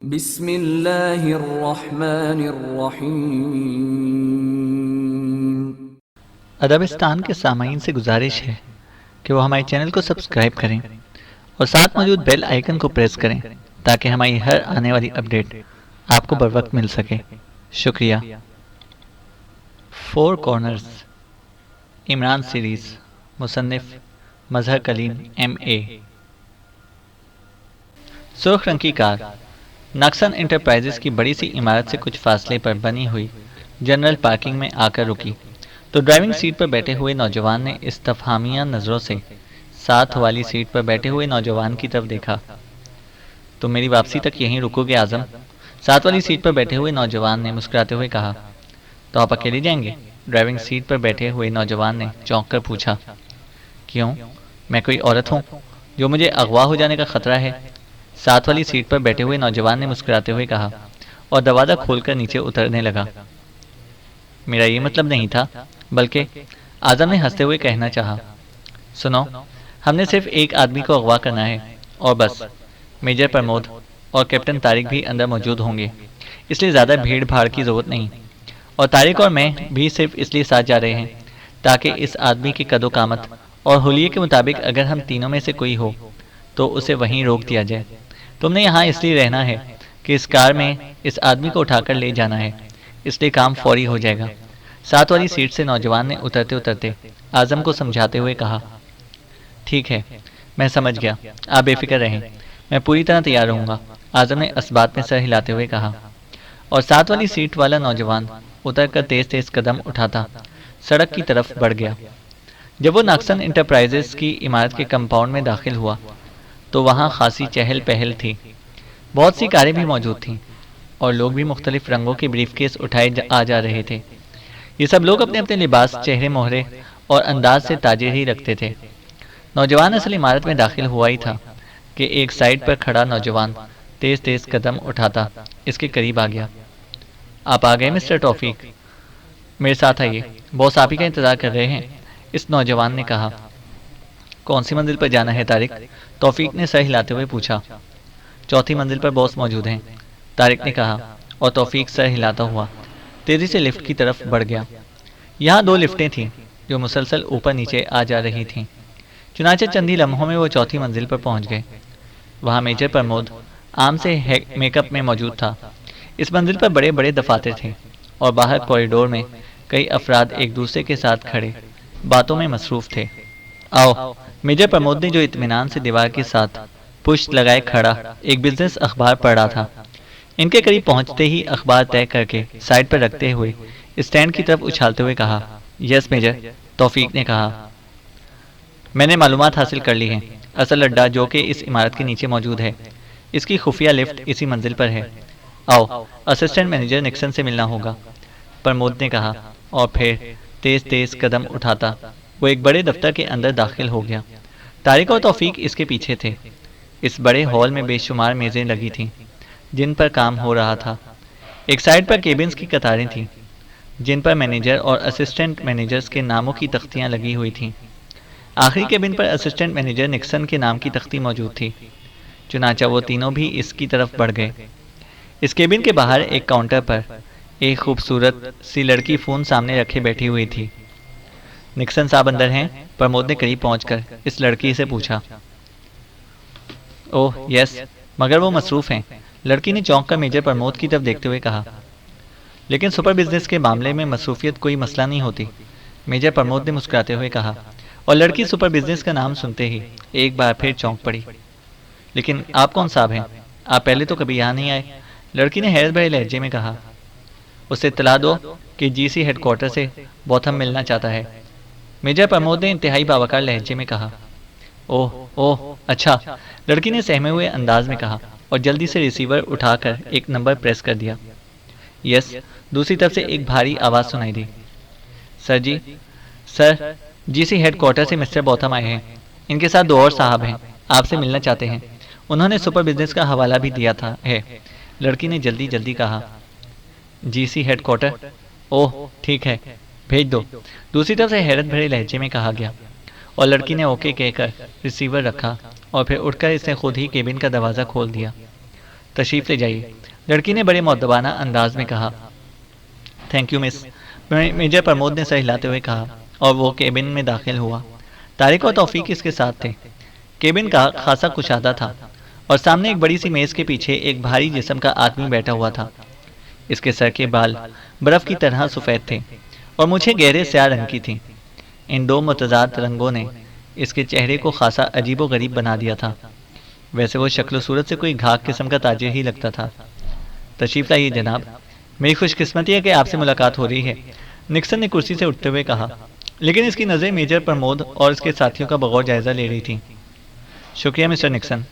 बिस्मिल्लाहिर्रहमानिर्रहीम। अदबिस्तान के सामाईन से गुजारिश है कि वो हमारे चैनल को सब्सक्राइब करें और साथ मौजूद बेल आइकन को प्रेस करें ताकि हमारी हर आने वाली अपडेट आपको बर वक्त मिल सके। शुक्रिया। फोर कॉर्नर्स इमरान सीरीज़, मुसन्निफ मजहर कलीम MA। सुर्ख रंग की कार नक्सन इंटरप्राइजेस की बड़ी सी इमारत से कुछ फासले पर बनी हुई जनरल पार्किंग में आकर रुकी तो ड्राइविंग सीट पर बैठे हुए नौजवान ने इस्तफहामिया नज़रों से साथ वाली सीट पर बैठे हुए नौजवान की तरफ देखा। तुम मेरी वापसी तक यहीं रुकोगे आज़म? साथ वाली सीट पर बैठे हुए नौजवान ने मुस्कुराते हुए कहा। तो आप अकेले जाएंगे? ड्राइविंग सीट पर बैठे हुए नौजवान ने चौंक कर पूछा। क्यों, मैं कोई औरत हूँ जो मुझे अगवा हो जाने का खतरा है? साथ वाली सीट पर बैठे हुए नौजवान ने मुस्कुराते हुए कहा और दरवाज़ा खोलकर नीचे उतरने लगा। मेरा ये मतलब नहीं था, बल्कि आज़म ने हंसते हुए कहना चाहा। सुनो, हमने सिर्फ एक आदमी को अगवा करना है और बस। मेजर प्रमोद और कैप्टन तारिक भी अंदर मौजूद होंगे, इसलिए ज़्यादा भीड़ भाड़ की ज़रूरत नहीं। और तारिक और मैं भी सिर्फ इसलिए साथ जा रहे हैं ताकि इस आदमी की कदो कामत और हुलिये के मुताबिक अगर हम तीनों में से कोई हो तो उसे वहीं रोक दिया जाए। तुमने यहाँ इसलिए रहना है कि इस कार में इस आदमी को उठाकर ले जाना है, इसलिए काम फौरी हो जाएगा। साथ वाली सीट से नौजवान ने उतरते उतरते आज़म को समझाते हुए कहा। ठीक है, मैं समझ गया, आप बेफिक्र रहें, मैं पूरी तरह तैयार रहूँगा, आज़म ने इस बात में सर हिलाते हुए कहा। और साथ वाली सीट वाला नौजवान उतरकर तेज तेज कदम उठाता सड़क की तरफ बढ़ गया। जब वो नक्सन इंटरप्राइजेस की इमारत के कंपाउंड में दाखिल हुआ तो वहाँ खासी चहल पहल थी। बहुत सी कारें भी मौजूद थीं और लोग भी मुख्तलिफ रंगों के ब्रीफकेस उठाए आ जा रहे थे। ये सब लोग अपने अपने लिबास, चेहरे मोहरे और अंदाज से ताजिर ही रखते थे। नौजवान असल इमारत में दाखिल हुआ ही था कि एक साइड पर खड़ा नौजवान तेज तेज कदम उठाता इसके करीब आ गया। आप आ गए मिस्टर तौफीक, मेरे साथ आइए, बॉस आप ही का इंतज़ार कर रहे हैं, इस नौजवान ने कहा। कौन सी मंजिल पर जाना है तारिक? तौफीक ने सर हिलाते हुए पूछा। चौथी मंजिल पर बॉस मौजूद हैं, तारिक ने कहा और तौफीक सर हिलाता हुआ तेज़ी से लिफ्ट की तरफ बढ़ गया। यहाँ दो लिफ्टें थीं जो मुसलसल ऊपर नीचे आ जा रही थीं। चुनाचे चंद ही लम्हों में वो चौथी मंजिल पर पहुंच गए। वहाँ मेजर प्रमोद आम से मेकअप में मौजूद था। इस मंजिल पर बड़े बड़े दफातर थे और बाहर कॉरिडोर में कई अफराद एक दूसरे के साथ खड़े बातों में मसरूफ़ थे। आओ, मेजर प्रमोद ने जो इत्मीनान से दीवार के साथ पुष्ट लगाए खड़ा एक बिजनेस अखबार पढ़ रहा था, इनके करीब पहुंचते ही अखबार तय करके साइड पर रखते हुए स्टैंड की तरफ उछालते हुए कहा। यस मेजर, तौफीक ने कहा। मैंने मालूमात हासिल कर ली है। असल अड्डा जो कि इस इमारत के नीचे मौजूद है, इसकी खुफिया लिफ्ट इसी मंजिल पर है। आओ, असिस्टेंट मैनेजर निक्सन से मिलना होगा, प्रमोद ने कहा और फिर तेज तेज कदम उठाता वो एक बड़े दफ्तर के अंदर दाखिल हो गया। तारिक और तौफीक इसके पीछे थे। इस बड़े हॉल में बेशुमार मेज़ें लगी थीं जिन पर काम हो रहा था। एक साइड पर केबिन्स की कतारें थीं जिन पर मैनेजर और असिस्टेंट मैनेजर्स के नामों की तख्तियां लगी हुई थीं। आखिरी केबिन पर असिस्टेंट मैनेजर निक्सन के नाम की तख्ती मौजूद थी। चुनाचा वो तीनों भी इसकी तरफ बढ़ गए। इस केबिन के बाहर एक काउंटर पर एक खूबसूरत सी लड़की फ़ोन सामने रखे बैठी हुई थी। निक्सन साहब अंदर हैं? प्रमोद ने करीब पहुंचकर इस लड़की से पूछा। ओह यस, मगर वो मसरूफ़ हैं, लड़की ने चौंक कर मेजर प्रमोद की तरफ देखते हुए कहा। लेकिन सुपर बिजनेस के मामले में मसरूफियत कोई मसला नहीं होती, मेजर प्रमोद ने मुस्कुराते हुए कहा। और लड़की सुपर बिजनेस का नाम सुनते ही एक बार फिर चौंक पड़ी। लेकिन आप कौन साहब हैं? आप पहले तो कभी यहाँ नहीं आए, लड़की ने हैरत भरे लहजे में कहा। उसे इत्तला दो कि GC हेडक्वार्टर से बॉथम मिलना चाहता है, मेजर प्रमोद ने इंतहाई बावकार लहजे में कहा। ओह ओह अच्छा, लड़की ने सहमे हुए अंदाज में कहा और जल्दी से रिसीवर उठाकर एक नंबर प्रेस कर दिया। यस, दूसरी तरफ से एक भारी आवाज़ सुनाई दी। सर जी, सर GC हेडक्वार्टर से मिस्टर बॉथम आए हैं, इनके साथ दो और साहब हैं, आपसे मिलना चाहते हैं। उन्होंने सुपर बिजनेस का हवाला भी दिया था है, लड़की ने जल्दी जल्दी कहा। GC headquarter? ओह ठीक है, भेज दो, दूसरी तरफ से हैरत भरे लहजे में कहा गया। और लड़की ने ओके कहकर रिसीवर रखा और फिर उठकर इसने खुद ही केबिन का दरवाज़ा खोल दिया। तशरीफ ले जाइए, लड़की ने बड़े मुअद्दबाना अंदाज में कहा। Thank you miss, major Pramod ने सर हिलाते हुए कहा, और वो केबिन में दाखिल हुआ। तारिक और तौफीक इसके साथ थे। केबिन का खासा कुशादा था और सामने एक बड़ी सी मेज के पीछे एक भारी जिस्म का आदमी बैठा हुआ था। इसके सर के बाल बर्फ की तरह सफ़ेद थे और मुझे गहरे स्याह रंग की थी। इन दो मुतजाद रंगों ने इसके चेहरे को खासा अजीबो गरीब बना दिया था। वैसे वो शक्ल सूरत से कोई घाक किस्म का ताजिर ही लगता था। तशरीफ लाइए जनाब, मेरी खुशकिस्मती है कि आपसे मुलाकात हो रही है, निक्सन ने कुर्सी से उठते हुए कहा, लेकिन इसकी नज़र मेजर प्रमोद और इसके साथियों का बगौर जायज़ा ले रही थी। शुक्रिया मिस्टर निक्सन,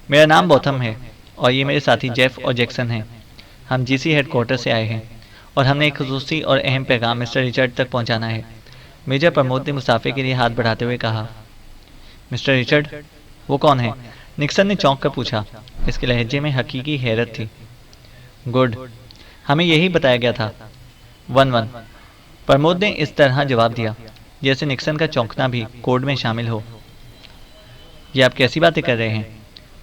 मेरा नाम बॉथम है और ये मेरे साथी जेफ और जैक्सन हैं। हम जीसी हेडक्वार्टर से आए हैं और हमने एक खुसूसी और अहम पैगाम मिस्टर रिचर्ड तक पहुंचाना है। मेजर प्रमोद ने मुसाफिर के लिए हाथ बढ़ाते हुए कहा। Mister Richard? वो कौन है? निक्सन ने चौंक कर पूछा। इसके लहजे में हकीकी हैरत थी। गुड, हमें यही बताया गया था। 1-1, प्रमोद ने इस तरह जवाब दिया जैसे निक्सन का चौंकना भी कोड में शामिल हो। ये आप कैसी बातें कर रहे हैं?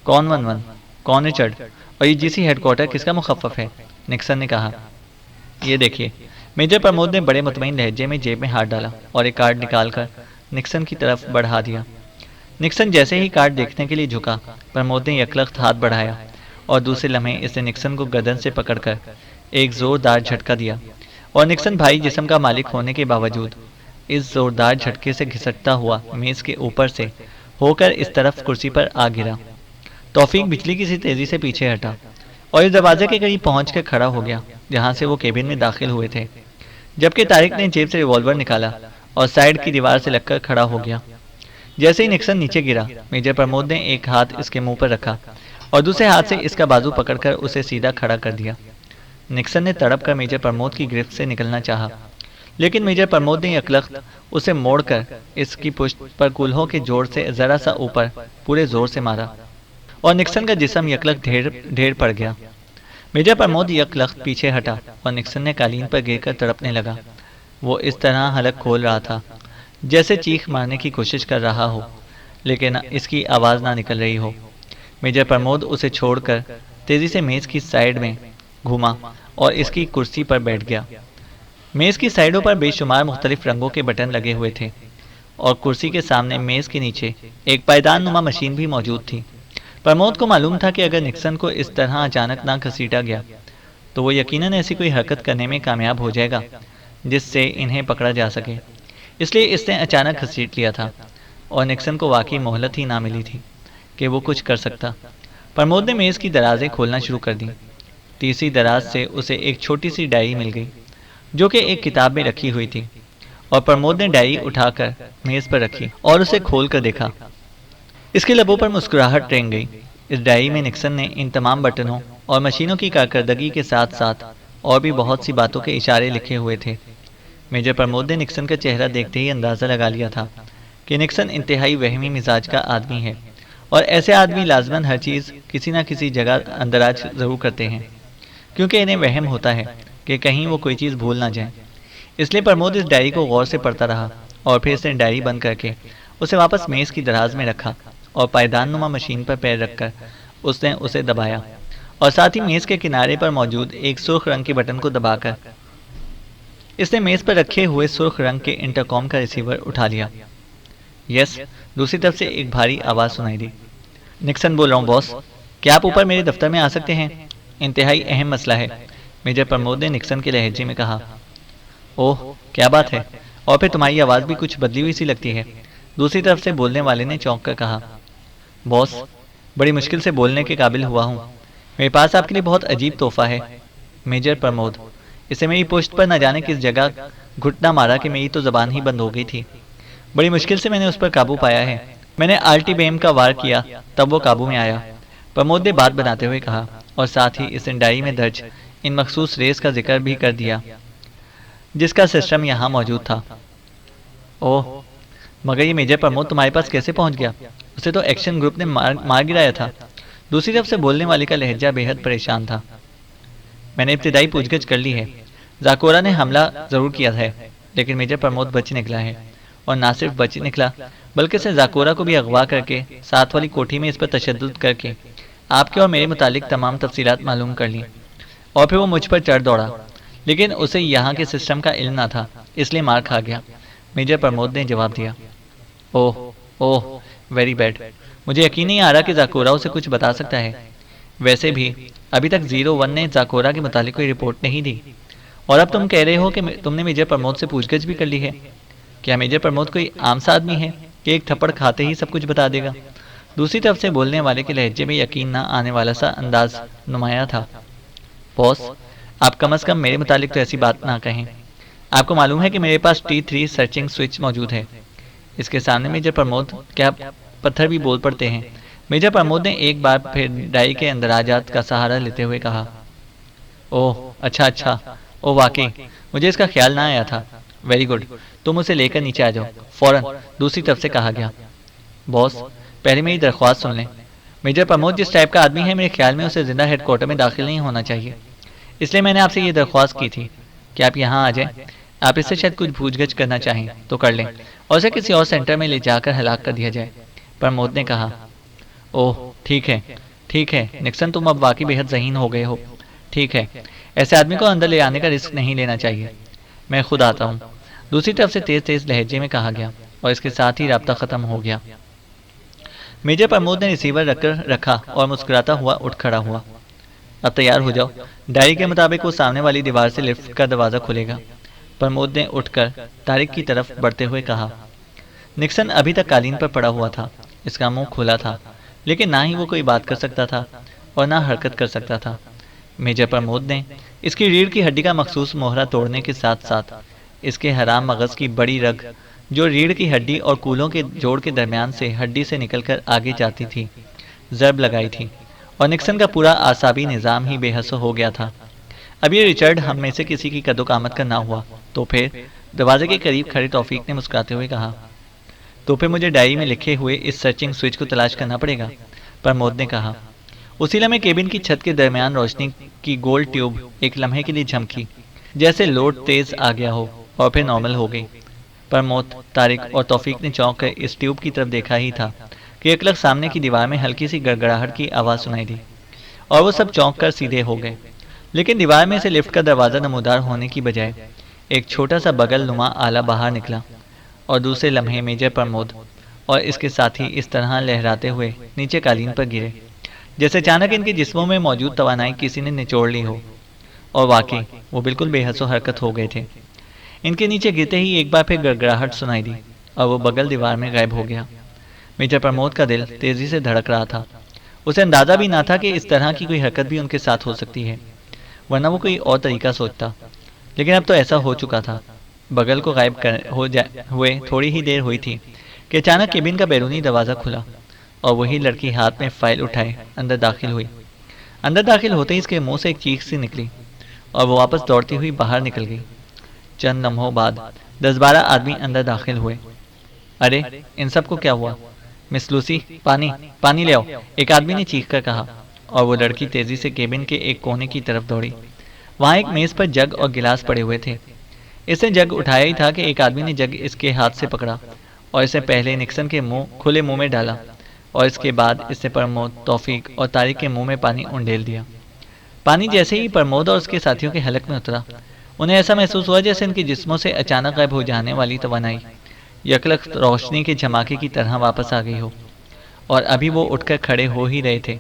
कौन 1-1? कौन रिचर्ड? और ये जीसी हेडक्वार्टर किसका मुखफ़फ़ है? निक्सन ने कहा। ये देखिए, मेजर प्रमोद ने बड़े मुतमईन लहजे में जेब में हाथ डाला और एक कार्ड निकालकर निक्सन की तरफ बढ़ा दिया। निक्सन जैसे ही कार्ड देखने के लिए झुका, प्रमोद ने यकलख्त हाथ बढ़ाया और दूसरे लम्हे इसने निक्सन को गर्दन से पकड़कर एक जोरदार झटका दिया और निक्सन भारी जिस्म का मालिक होने के बावजूद इस जोरदार झटके से घिसटता हुआ मेज़ के ऊपर से होकर इस तरफ कुर्सी पर आ गिरा। तौफीक बिजली की सी तेज़ी से पीछे हटा और इस दरवाजे के करीब पहुंच कर खड़ा हो गया जहां से वो केबिन में दाखिल हुए थे, जबकि तारिक ने जेब से रिवॉल्वर निकाला और साइड की दीवार से लगकर खड़ा हो गया। जैसे ही निक्सन नीचे गिरा, मेजर प्रमोद ने एक हाथ इसके मुंह पर रखा और दूसरे हाथ से इसका बाजू पकड़कर उसे सीधा खड़ा कर दिया। निक्सन ने तड़प कर मेजर प्रमोद की गिरफ्त से निकलना चाहा, लेकिन मेजर प्रमोद ने यकलख्त उसे मोड़कर इसकी पुष्ट पर कुल्हों के जोर से जरा सा ऊपर पूरे जोर से मारा और निक्सन का जिस्म यकलख्त ढेर पड़ गया। मेजर प्रमोद यकलख्त पीछे हटा और निक्सन ने कालीन पर गिरकर तड़पने लगा। वो इस तरह हलक खोल रहा था जैसे चीख मारने की कोशिश कर रहा हो, लेकिन इसकी आवाज़ ना निकल रही हो। मेजर प्रमोद उसे छोड़कर तेज़ी से मेज़ की साइड में घूमा और इसकी कुर्सी पर बैठ गया। मेज़ की साइडों पर बेशुमार मुख्तलिफ रंगों के बटन लगे हुए थे और कुर्सी के सामने मेज़ के नीचे एक पायदान नुमा मशीन भी मौजूद थी। प्रमोद को मालूम था कि अगर निक्सन को इस तरह अचानक ना घसीटा गया तो वो यकीनन ऐसी कोई हरकत करने में कामयाब हो जाएगा जिससे इन्हें पकड़ा जा सके। इसलिए इसने अचानक घसीट लिया था और निक्सन को वाकई मोहलत ही ना मिली थी कि वो कुछ कर सकता। प्रमोद ने मेज़ की दराजें खोलना शुरू कर दी। तीसरी दराज से उसे एक छोटी सी डायरी मिल गई जो कि एक किताब में रखी हुई थी और प्रमोद ने डायरी उठाकर मेज़ पर रखी और उसे खोल कर देखा। इसके लबों पर मुस्कुराहट रेंग गई। इस डायरी में निक्सन ने इन तमाम बटनों और मशीनों की कारकर्दगी के साथ साथ और भी बहुत सी बातों के इशारे लिखे हुए थे। मेजर प्रमोद ने निक्सन का चेहरा देखते ही अंदाज़ा लगा लिया था कि निक्सन इंतहाई वहमी मिजाज का आदमी है और ऐसे आदमी लाजमन हर चीज़ किसी न किसी जगह अंदराज ज़रूर करते हैं, क्योंकि इन्हें वहम होता है कि कहीं वो कोई चीज़ भूल ना जाए। इसलिए प्रमोद इस डायरी को गौर से पढ़ता रहा और फिर इसने डायरी बंद करके उसे वापस मेज़ की दराज में रखा और पायदान नुमा मशीन पर पैर रखकर उसने उसे दबाया और साथ ही मेज़ के किनारे पर मौजूद एक सुर्ख रंग के बटन को दबाकर इसने मेज़ पर रखे हुए सुर्ख रंग के इंटरकॉम का रिसीवर उठा लिया। यस, दूसरी तरफ से एक भारी आवाज़ सुनाई दी। निक्सन बोल रहा हूँ बॉस, क्या आप ऊपर मेरे दफ्तर में आ सकते हैं? इंतहाई अहम मसला है, मेजर प्रमोद ने निक्सन के लहजे में कहा। ओह, क्या बात है? और फिर तुम्हारी आवाज़ भी कुछ बदली हुई सी लगती है, दूसरी तरफ से बोलने वाले ने चौंक कर कहा। बॉस, बड़ी मुश्किल से बोलने के काबिल हुआ हूँ। मेरे पास आपके लिए बहुत अजीब तोहफा है। मेजर प्रमोद, इसे मेरी पुश्त पर न जाने किस जगह घुटना मारा कि मेरी तो ज़बान ही बंद हो गई थी। बड़ी मुश्किल से मैंने उस पर काबू पाया है। मैंने अल्टीबेम का वार किया, तब वो काबू में आया, प्रमोद ने बात बनाते हुए कहा और साथ ही इस डायरी में दर्ज इन मखसूस रेस का जिक्र भी कर दिया जिसका सिस्टम यहाँ मौजूद था। ओह, मगर ये मेजर प्रमोद तुम्हारे पास कैसे पहुँच गया? उसे तो एक्शन ग्रुप ने मार गिराया था। दूसरी तरफ से बोलने वाले का लहजा बेहद परेशान था। मैंने इब्तिदाई पूछगछ कर ली है। जाकोरा ने हमला ज़रूर किया है, लेकिन मेजर प्रमोद बच निकला है और ना सिर्फ बच निकला बल्कि से जाकोरा को भी अगवा करके साथ वाली कोठी में इस पर तशद्दुद करके आपके और मेरे मुतालिक तमाम तफसीलात मालूम कर ली और फिर वो मुझ पर चढ़ दौड़ा, लेकिन उसे यहाँ के सिस्टम का इल्म ना था, इसलिए मार खा गया। मेजर प्रमोद ने जवाब दिया। ओह ओह, वेरी बैड। मुझे यकीन नहीं आ रहा कि जाकोरा उसे कुछ बता सकता है। वैसे भी अभी तक 01 ने जाकोरा के मुतालिक कोई रिपोर्ट नहीं दी, और अब तुम कह रहे हो कि तुमने मेजर प्रमोद से पूछगछ भी कर ली है। क्या मेजर प्रमोद कोई आम सा आदमी है कि एक थप्पड़ खाते ही सब कुछ बता देगा? दूसरी तरफ से बोलने वाले के लहजे में यकीन ना आने वाला सा अंदाज नुमाया था। बॉस, आप कम अज़ कम मेरे मुतालिक तो ऐसी बात ना कहें। आपको मालूम है कि मेरे पास T3 सर्चिंग स्विच मौजूद है। इसके सामने मेजर प्रमोद क्या पत्थर भी बोल पड़ते हैं। मेजर प्रमोद ने एक बार फिर डाई के अंदराजात का सहारा लेते हुए कहा। ओह अच्छा अच्छा, ओह वाकई मुझे इसका ख्याल ना आया था। वेरी गुड, तुम उसे लेकर नीचे आ जाओ फौरन, दूसरी तरफ से कहा गया। बॉस, पहले मेरी दरख्वास्त सुन लें। मेजर प्रमोद जिस टाइप का आदमी है, मेरे ख्याल में उसे जिंदा हेडक्वार्टर में दाखिल नहीं होना चाहिए। इसलिए मैंने आपसे ये दरख्वास्त की थी कि आप यहाँ आ जाएं। आप इससे शायद कुछ पूछगछ करना चाहें तो कर लें, और उसे किसी और सेंटर में ले जाकर हलाक कर दिया जाए। प्रमोद ने कहा। ओह ठीक है निक्सन, तुम अब वाकई बेहद ज़हीन हो गए हो। ठीक है, ऐसे आदमी को अंदर ले आने का रिस्क नहीं लेना चाहिए। मैं खुद आता हूँ, दूसरी तरफ से तेज तेज लहजे में कहा गया, और इसके साथ ही राब्ता ख़त्म हो गया। मेजर प्रमोद ने रिसीवर रखकर रखा और मुस्कुराता हुआ उठ खड़ा हुआ। अब तैयार हो जाओ, डायरी के मुताबिक वो सामने वाली दीवार से लिफ्ट का दरवाज़ा खुलेगा। प्रमोद ने उठकर तारिक की तरफ बढ़ते हुए कहा। निक्सन अभी तक कालीन पर पड़ा हुआ था। इसका मुंह खुला था, लेकिन ना ही वो कोई बात कर सकता था और ना हरकत कर सकता था। मेजर प्रमोद ने इसकी रीढ़ की हड्डी का मखसूस मोहरा तोड़ने के साथ साथ इसके हराम मगज़ की बड़ी रग, जो रीढ़ की हड्डी और कूलों के जोड़ के दरमियान से हड्डी से निकलकर आगे जाती थी, ज़रब लगाई थी, और निक्सन का पूरा आसाबी निज़ाम ही बेहस हो गया था। अब ये रिचर्ड हम में से किसी की कद्दोकामत का ना हुआ तो फिर? दरवाजे के करीब खड़े तौफीक ने मुस्कुराते हुए कहा। तो फिर मुझे डायरी में लिखे हुए इस सर्चिंग स्विच को तलाश करना पड़ेगा, प्रमोद ने कहा। उसी लम्हे केबिन की छत के दरमियान रोशनी की गोल ट्यूब एक लम्हे के लिए झमकी, जैसे लोड तेज आ गया हो, और फिर नॉर्मल हो गई। प्रमोद, तारिक और तौफीक ने चौंक कर इस ट्यूब की तरफ देखा ही था कि एक लग सामने की दीवार में हल्की सी गड़गड़ाहट की आवाज़ सुनाई दी, और वो सब चौंक कर सीधे हो गए। लेकिन दीवार में से लिफ्ट का दरवाज़ा नमूदार होने की बजाय एक छोटा सा बगल नुमा आला बाहर निकला, और दूसरे लम्हे मेजर प्रमोद और इसके साथी इस तरह लहराते हुए नीचे कालीन पर गिरे, जैसे अचानक इनके जिस्मों में मौजूद तवानाई किसी ने निचोड़ ली हो। और वाकई वो बिल्कुल बेहसो हरकत हो गए थे। इनके नीचे गिरते ही एक बार फिर गड़गड़ाहट सुनाई दी, और वो बगल दीवार में गायब हो गया। मेजर प्रमोद का दिल तेजी से धड़क रहा था। उसे अंदाज़ा भी ना था कि इस तरह की कोई हरकत भी उनके साथ हो सकती है, वरना वो कोई और तरीका सोचता। लेकिन अब तो ऐसा हो चुका था। बगल को गायब हुए थोड़ी ही देर हुई थी कि अचानक केबिन का बैरूनी दरवाज़ा खुला, और वही लड़की हाथ में फाइल उठाए अंदर दाखिल हुई। अंदर दाखिल होते ही इसके मुंह से एक चीख सी निकली, और वो वापस दौड़ती हुई बाहर निकल गई। चंद लम्हों बाद 10-12 आदमी अंदर दाखिल हुए। अरे, इन सब को क्या हुआ? मिस लूसी, पानी ले आओ, एक आदमी ने चीख कर कहा, और वो लड़की तेजी से केबिन के एक कोने की तरफ दौड़ी। वहाँ एक मेज़ पर जग और गिलास पड़े हुए थे। इसने जग उठाया ही था कि एक आदमी ने जग इसके हाथ से पकड़ा और इसे पहले निक्सन के खुले मुंह में डाला, और इसके बाद इससे प्रमोद, तौफीक और तारिक के मुंह में पानी उंडेल दिया। पानी जैसे ही प्रमोद और उसके साथियों के हलक में उतरा, उन्हें ऐसा महसूस हुआ जैसे इनके जिस्मों से अचानक गायब हो जाने वाली तवानाई यकलख रोशनी के झमाके की तरह वापस आ गई हो। और अभी वो उठकर खड़े हो ही रहे थे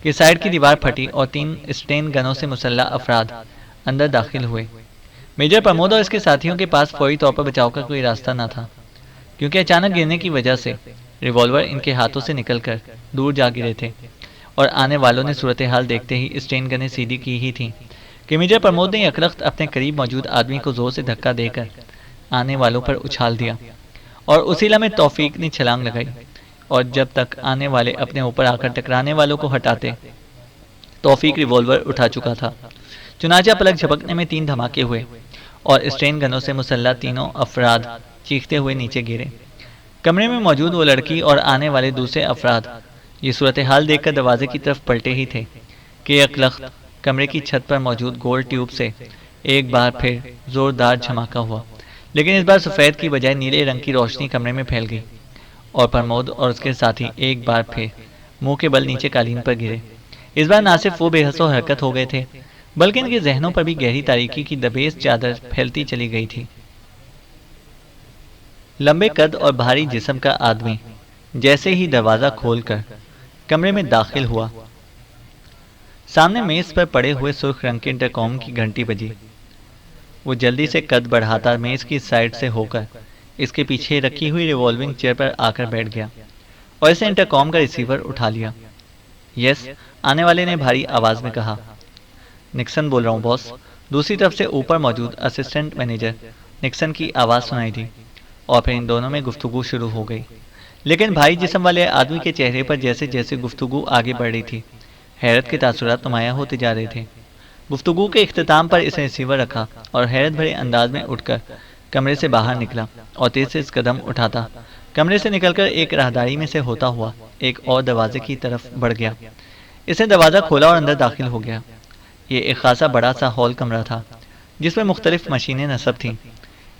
कि साइड की दीवार फटी और 3 स्टेन गनों से मुसल्ला अफराद अंदर दाखिल हुए। मेजर प्रमोद और इसके साथियों के पास फौरी तौर पर बचाव का कोई रास्ता न था, क्योंकि अचानक गिरने की वजह से रिवॉल्वर इनके हाथों से निकलकर दूर जा गिरे थे, और आने वालों ने सूरत हाल देखते ही स्टेन गनें सीधी की ही थीं कि मेजर प्रमोद ने यकलख्त अपने करीब मौजूद आदमी को जोर से धक्का देकर आने वालों पर उछाल दिया, और उसी लम्हे तौफीक ने छलांग लगाई, और जब तक आने वाले अपने ऊपर आकर टकराने वालों को हटाते, तौफीक रिवॉल्वर उठा चुका था। चुनाचा पलक झपकने में 3 धमाके हुए, और स्टेन गनों से मुसल्ला तीनों अफराद चीखते हुए नीचे गिरे। कमरे में मौजूद वो लड़की और आने वाले दूसरे अफराद ये सूरत हाल देखकर दरवाजे की तरफ पलटे ही थे कि यकलख्त कमरे की छत पर मौजूद गोल ट्यूब से एक बार फिर जोरदार झमाका हुआ, लेकिन इस बार सफ़ेद की बजाय नीले रंग की रोशनी कमरे में फैल गई, और प्रमोद और उसके साथी एक बार फिर मुंह के बल नीचे कालीन पर गिरे, इस बार ना सिर्फ वो बेहस हरकत हो गए थे, बल्कि इनके जहनों पर भी गहरी तारीकी की दबेस चादर फैलती चली गई थी। लंबे कद और भारी जिस्म का आदमी जैसे ही दरवाजा खोलकर कमरे में दाखिल हुआ, सामने मेज पर पड़े हुए सुर्ख रंग के इंटरकॉम की घंटी बजी। वो जल्दी से कद बढ़ाता मेज की साइड से होकर इसके पीछे रखी हुई रिवॉल्विंग चेयर पर आकर बैठ गया और इसे इंटरकॉम का रिसीवर उठा लिया। यस, आने वाले ने भारी आवाज में कहा। निक्सन बोल रहा हूँ बॉस। दूसरी तरफ से ऊपर मौजूद असिस्टेंट मैनेजर निक्सन की आवाज़ सुनाई दी और फिर इन दोनों में गुफ्तगू शुरू हो गई। लेकिन भाई जिस्म वाले आदमी के चेहरे पर जैसे जैसे गुफ्तगू आगे बढ़ रही थी, हैरत के तासुरात नुमाया होते जा रहे थे। गुफ्तगू के इख्तिताम पर इसने रिसीवर रखा और हैरत भरे अंदाज में उठकर कमरे से बाहर निकला और तेज से कदम उठाता कमरे से निकलकर एक राहदारी में से होता हुआ एक और दरवाजे की तरफ बढ़ गया। इसने दरवाज़ा खोला और अंदर दाखिल हो गया। ये एक खासा बड़ा सा हॉल कमरा था जिसमें मुख्तलिफ मशीनें नस्ब थीं।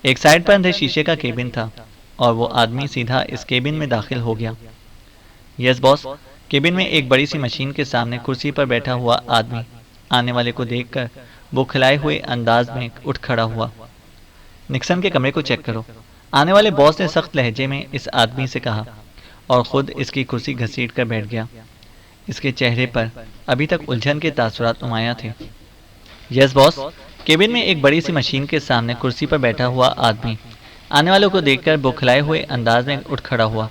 एक साइड पर अंदर शीशे का केबिन था और वो आदमी सीधा इस केबिन में दाखिल हो गया। Yes boss. केबिन में एक बड़ी सी मशीन के सामने कुर्सी पर बैठा हुआ आदमी आने वाले को देखकर बौखलाए हुए अंदाज में उठ खड़ा हुआ। निक्सन के कमरे को चेक करो, आने वाले बॉस ने सख्त लहजे में इस आदमी से कहा और खुद इसकी कुर्सी घसीट कर बैठ गया। इसके चेहरे पर अभी तक उलझन के तासुरात नुमाया थे। Yes boss. केबिन में एक बड़ी सी मशीन के सामने कुर्सी पर बैठा हुआ आदमी आने वालों को देखकर बौखलाए हुए अंदाज में उठ खड़ा हुआ।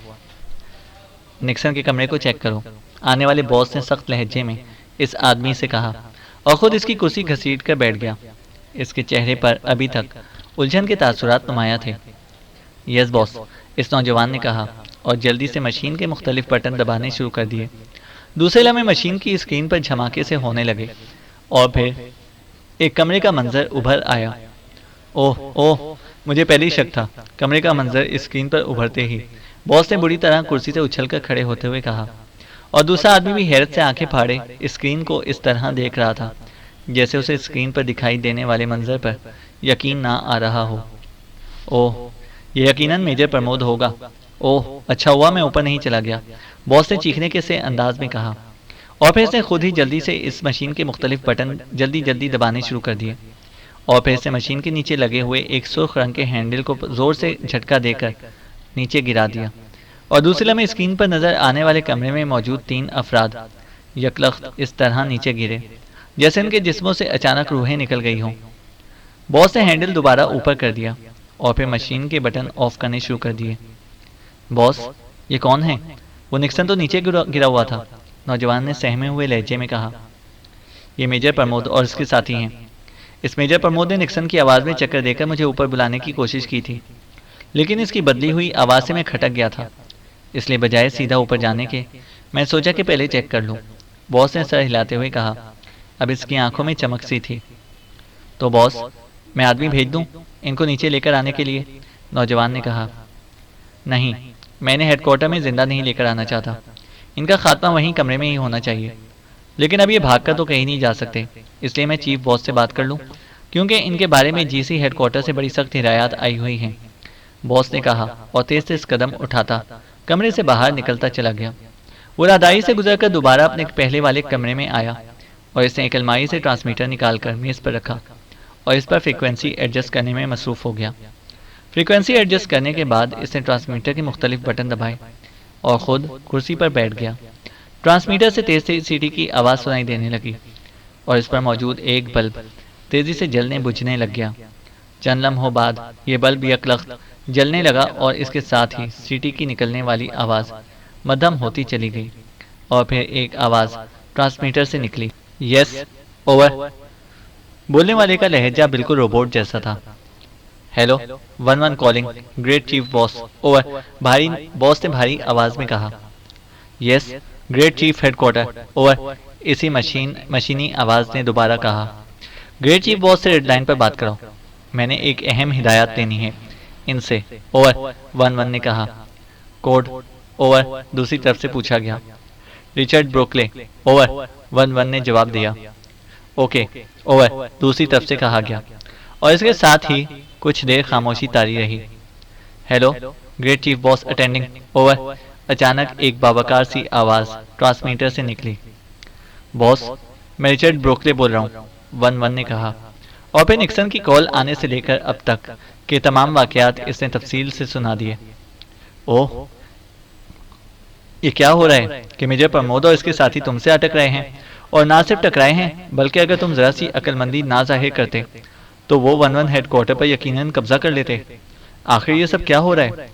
निक्सन के कमरे को चेक करो, आने वाले बॉस ने सख्त लहजे में इस आदमी से कहा और खुद इसकी कुर्सी घसीट कर बैठ गया। इसके चेहरे पर अभी तक उलझन के तासुरात नुमाया थे। यस बॉस, इस नौजवान ने कहा और जल्दी से मशीन के मुख्तलिफ बटन दबाने शुरू कर दिए। दूसरे लम्हे मशीन की स्क्रीन पर झमाके से होने लगे और फिर एक कमरे का मंजर उभर आया। ओह ओह, मुझे पहले ही शक था। कमरे का मंजर स्क्रीन पर उभरते ही बॉस ने बुरी तरह कुर्सी से उछलकर खड़े होते हुए कहा और दूसरा आदमी भी हैरत से आंखें फाड़े स्क्रीन को इस तरह देख रहा था जैसे उसे स्क्रीन पर दिखाई देने वाले मंजर पर यकीन ना आ रहा हो। ओह, यह यकीनन मेजर प्रमोद होगा। ओह, अच्छा हुआ मैं ऊपर नहीं चला गया, बॉस ने चीखने के से अंदाज में कहा और फिर इसने खुद ही जल्दी से इस मशीन के मुख्तलिफ बटन जल्दी जल्दी दबाने शुरू कर दिए और फिर इसने मशीन के नीचे लगे हुए एक सुर्ख रंग के हैंडल को जोर से झटका देकर नीचे गिरा दिया और दूसरे लम्हे स्क्रीन पर नजर आने वाले कमरे में मौजूद 3 अफराद यकलख्त इस तरह नीचे गिरे जैसे इनके जिस्मों से अचानक रूहें निकल गई हों। बॉस ने हैंडल दोबारा ऊपर कर दिया और फिर मशीन के बटन ऑफ करने शुरू कर दिए। बॉस, ये कौन है? वो निक्सन तो नीचे गिरा हुआ था, नौजवान ने सहमे हुए लहजे में कहा। ये मेजर प्रमोद और इसके साथी हैं। इस मेजर प्रमोद ने निक्सन की आवाज़ में चक्कर देकर मुझे ऊपर बुलाने की कोशिश की थी, लेकिन इसकी बदली हुई आवाज़ से मैं खटक गया था। इसलिए बजाय सीधा ऊपर जाने के मैं सोचा कि पहले चेक कर लूँ। बॉस ने सर हिलाते हुए कहा। अब इसकी आंखों में चमक सी थी। तो बॉस, मैं आदमी भेज दूँ इनको नीचे लेकर आने के लिए? नौजवान ने कहा। नहीं, मैंने हेडक्वार्टर में जिंदा नहीं लेकर आना चाहता। इनका खात्मा वहीं कमरे में ही होना चाहिए। लेकिन अब ये भागकर तो कहीं नहीं जा सकते, इसलिए मैं चीफ बॉस से बात कर लूँ, क्योंकि इनके बारे में जीसी हेडक्वार्टर से बड़ी सख्त हिदायत आई हुई हैं। बॉस ने कहा और तेज तेज कदम उठाता कमरे से बाहर निकलता चला गया। वो राहदारी से गुजरकर दोबारा अपने पहले वाले कमरे में आया और इसने एक अलमारी से ट्रांसमीटर निकालकर मेज़ पर रखा और इस पर फ्रीक्वेंसी एडजस्ट करने में मसरूफ़ हो गया। फ्रीक्वेंसी एडजस्ट करने के बाद इसने ट्रांसमीटर के मुख्तलिफ बटन दबाए और ख़ुद कुर्सी पर बैठ गया। ट्रांसमीटर से तेज तेज सीटी की आवाज़ सुनाई देने लगी और इस पर मौजूद एक बल्ब तेज़ी से जलने बुझने लग गया। चंद लम्हों बाद ये बल्ब यकलख्त जलने लगा और इसके साथ ही सीटी की निकलने वाली आवाज़ मध्यम होती चली गई और फिर एक आवाज़ ट्रांसमीटर से निकली। Yes, over. बोलने वाले का लहजा बिल्कुल रोबोट जैसा था। Hello, 1-1 calling, great chief boss, over. भारी बॉस ने भारी आवाज़ में कहा। Yes, great chief headquarter, over. इसी मशीनी आवाज़ ने दोबारा कहा। ग्रेट चीफ बॉस से रेड लाइन पर बात कराओ, मैंने एक अहम हिदायत देनी है इनसे, ओवर। 1-1 ने कहा। कोड, ओवर, दूसरी तरफ से पूछा गया। Richard ब्रोकले, over. 1-1 ने जवाब दिया। ओके, ओवर, दूसरी तरफ से कहा गया और इसके साथ ही कुछ देर खामोशी तारी रही। Hello, great chief boss attending, over. अचानक एक बावकार सी आवाज़ ट्रांसमीटर से निकली। बॉस, मैं रिचर्ड ब्रोकले बोल रहा हूँ, वन वन ने कहा। और फिर निक्सन की कॉल आने से लेकर अब तक के तमाम वाकयात इसने तफसील से सुना दिए। ओह, ये क्या हो रहा है कि मेजर प्रमोद और इसके साथी तुमसे अटक रहे हैं, और ना सिर्फ टकराए हैं बल्कि अगर तुम जरा सी अक्लमंदी ना जाहिर करते तो वो वन वन हेडक्वार्टर पर यकीनन कब्जा कर लेते। आखिर ये सब क्या हो रहा है?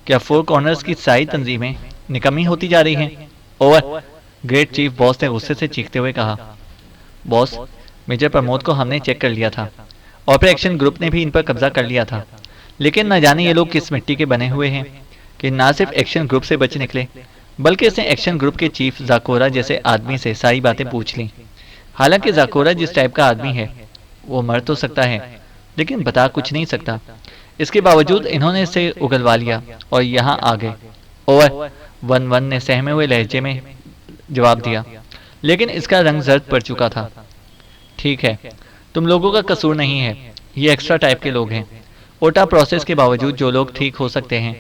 क्या फोर कॉर्नर्स की सारी तंजीमें निकम्मी होती जा रही हैं? ओवर, ग्रेट चीफ बॉस ने गुस्से से चीखते हुए कहा। बॉस, मेजर प्रमोद को हमने चेक कर लिया था और फिर एक्शन ग्रुप ने भी इन पर कब्जा कर लिया था, लेकिन न जाने ये लोग किस मिट्टी के बने हुए हैं कि ना सिर्फ एक्शन ग्रुप से बच निकले बल्कि इसने एक्शन ग्रुप के चीफ जाकोरा जैसे आदमी से सारी बातें पूछ ली। हालांकि जाकोरा जिस टाइप का आदमी है वो मर तो सकता है लेकिन बता कुछ नहीं सकता। इसके बावजूद इन्होंने इसे उगलवा लिया और यहाँ आ गए। ओवर, वन वन ने सहमे हुए लहजे में जवाब दिया, लेकिन इसका रंग जर्द पड़ चुका था। ठीक है, तुम लोगों का कसूर नहीं है, ये एक्स्ट्रा टाइप के लोग हैं। ओटा प्रोसेस के बावजूद जो लोग ठीक हो सकते हैं,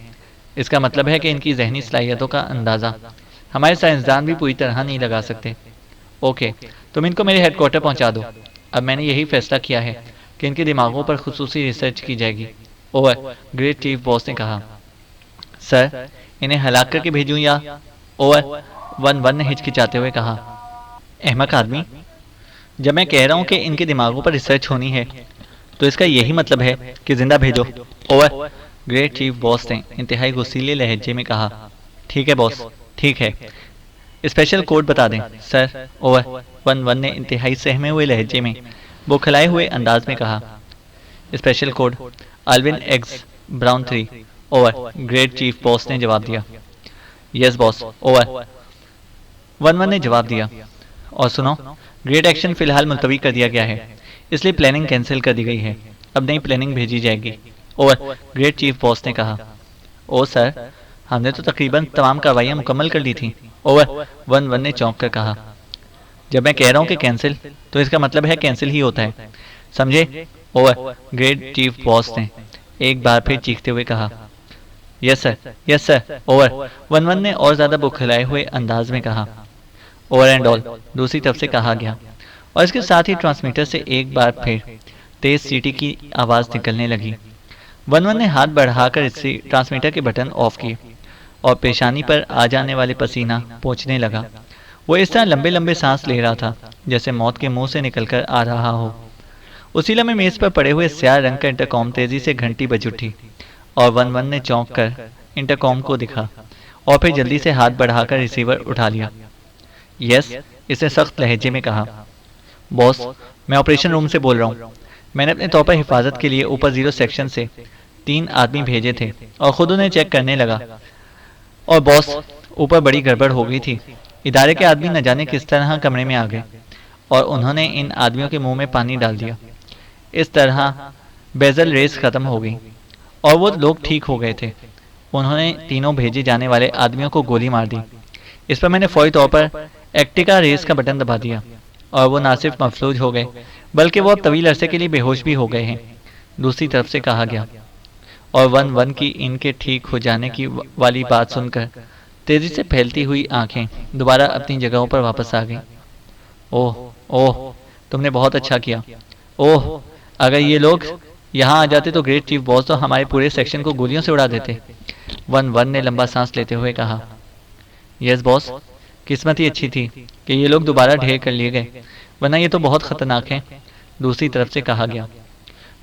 इसका मतलब है कि इनकी जहनी सलाहियतों का अंदाज़ा हमारे साइंसदान भी पूरी तरह नहीं लगा सकते। ओके, तुम इनको मेरे हेडक्वार्टर पहुंचा दो। अब मैंने यही फैसला किया है कि इनके दिमागों पर खुसूसी रिसर्च की जाएगी। ओवर, ग्रेट चीफ बॉस ने कहा। सर, इन्हें हलाक करके भेजूं या? ओवर, वन वन ने हिचकिचाते हुए कहा। अहमक आदमी, जब मैं कह रहा हूं कि इनके दिमागों पर रिसर्च होनी है तो इसका यही मतलब है कि जिंदा भेजो। ओवर, ग्रेट चीफ बॉस ने इंतहाई गुस्सीले लहजे में कहा। ठीक है बॉस, ठीक है, स्पेशल कोड बता दें। सर। ओवर, वन वन ने इंतहाई सहमे हुए लहजे में बौखलाए हुए अंदाज में कहा। Special code Alvin X brown 3। Over, great chief boss ने जवाब दिया। Yes boss. Over, one one ने जवाब दिया। और सुनो, ग्रेट एक्शन फिलहाल मुलतवी कर दिया गया है, इसलिए प्लानिंग कैंसिल कर दी गई है। अब नई प्लानिंग भेजी जाएगी। ओवर, ग्रेट चीफ बॉस ने कहा। ओ सर, हमने तो तकरीबन तमाम कार्रवाइयाँ मुकम्मल कर ली थी। ओवर, वन वन ने चौंक कर कहा। जब मैं कह रहा हूँ कि कैंसिल, तो इसका मतलब है कैंसिल ही होता है, समझे? ओवर, ग्रेट चीफ बॉस ने एक बार फिर चीखते हुए कहा। Yes sir, yes sir. Over, one one ने और ज्यादा बुखलाए हुए अंदाज में कहा। ओवर एंड ऑल, दूसरी तरफ से कहा गया, और इसके साथ ही ट्रांसमीटर से एक बार फिर तेज सीटी की आवाज निकलने लगी। वन वन ने हाथ बढ़ाकर इससे ट्रांसमीटर के बटन ऑफ किए और पेशानी पर आ जाने वाले पसीना पोंछने लगा। वो इस तरह लंबे लंबे सांस ले रहा था जैसे मौत के मुंह से निकलकर आ रहा हो। उसी लम्हे मेज पर पड़े हुए स्याह रंग का इंटरकॉम तेजी से घंटी बज उठी और वन वन ने चौंक कर इंटरकॉम को दिखा और फिर जल्दी से हाथ बढ़ाकर रिसीवर उठा लिया। यस, इसने सख्त लहजे में कहा। बॉस, मैं ऑपरेशन रूम से बोल रहा हूँ। मैंने अपने तौर पर हिफाजत के लिए ऊपर 0 सेक्शन से 3 आदमी भेजे थे और खुद उन्हें चेक करने लगा। और बॉस, ऊपर बड़ी गड़बड़ हो गई थी। इदारे के आदमी न जाने किस तरह कमरे में आ गए और उन्होंने इन आदमियों के मुंह में पानी डाल दिया। इस तरह बेजल रेस खत्म हो गई और वो लोग ठीक हो गए थे। उन्होंने तीनों भेजे जाने वाले आदमियों को गोली मार दी। इस पर मैंने फौरी तौर पर एक्टिका रेस का बटन दबा दिया और वो ना सिर्फ मफलूज हो गए बल्कि वो अब तवील अरसे के लिए बेहोश भी हो गए हैं। दूसरी तरफ से कहा गया, और वन वन की इनके ठीक हो जाने की वाली बात सुनकर तेजी से फैलती हुई आंखें दोबारा अपनी जगहों पर वापस आ गईं। ओह ओह, तुमने बहुत अच्छा किया। ओह, अगर ये लोग यहाँ आ जाते तो ग्रेट चीफ बॉस तो हमारे पूरे सेक्शन को गोलियों से उड़ा देते। वन वन ने लंबा सांस लेते हुए कहा। यस बॉस, किस्मत ही अच्छी थी कि ये लोग दोबारा ढेर कर लिए गए, वरना ये तो बहुत खतरनाक है। दूसरी तरफ से कहा गया।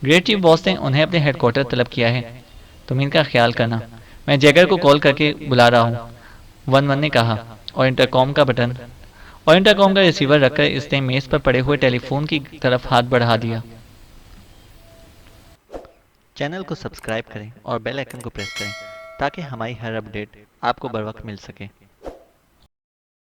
ग्रेट चीफ बॉस ने उन्हें अपने हेडक्वार्टर तलब किया है, तुम इनका ख्याल करना। मैं जैगर को कॉल करके बुला रहा हूँ, वन वन ने कहा और इंटरकॉम का रिसीवर रखकर इसने मेज पर पड़े हुए टेलीफोन की तरफ हाथ बढ़ा दिया। चैनल को सब्सक्राइब करें और बेल आइकन को प्रेस करें ताकि हमारी हर अपडेट आपको बर वक्त मिल सके।